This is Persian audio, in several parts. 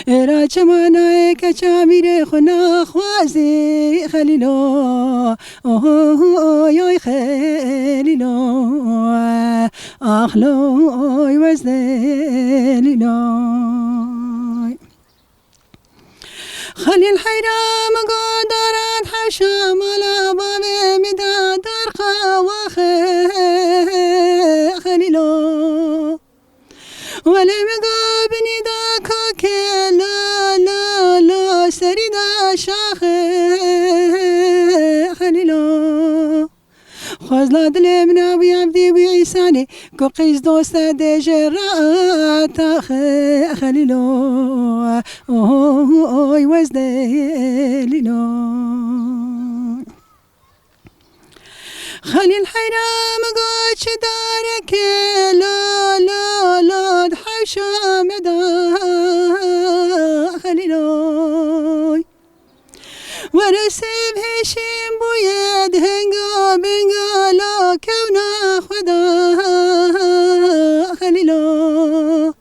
را چمانای کچامیر خنا خوازی خلیلو اوی خلیلو اخلوی وزدلیلو خلیل حیرام قدرت حشام لا باب مداد درخ خلیلو ولم قابني ذاك لا لا لا سريدا شاخ خليلو خزلا دل من ابي عبدي وعيساني كقيس دوست دجرات خليلو اوي وزدليلو خليل حرام قاش دارك لا لا لا حشام دا خليلوي ورسب هشيم بويد هنقا بنقا لا كونا خدا خليلو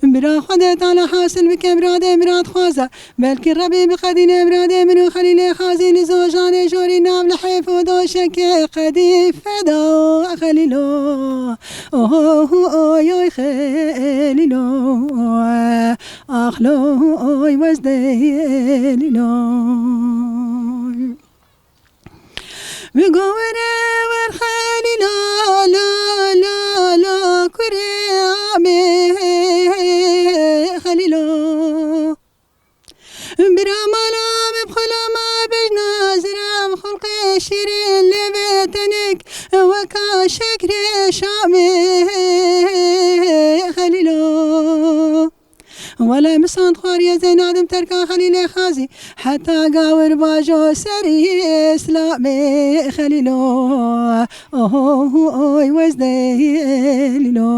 برا خدت على حاصل بك براد مراد خوازة بلكي ربي بقدين براد منو خليل خازين زوجان جوري نام لحيف ودوشك قدي فدا خليلو اوه يا خليلو اخلو وزدليلو بقوره ورخليلو لا لا لا كريامي خليلو برامانا ببخلا ما بجنا زرام خلقي شيرين لبيتنك وكا شكر شامي خليلو ولا مصان خوار يا زين آدم تركا خليل خازي حتى قاور باجو سري اسلامي خليلو اوه وزدليلو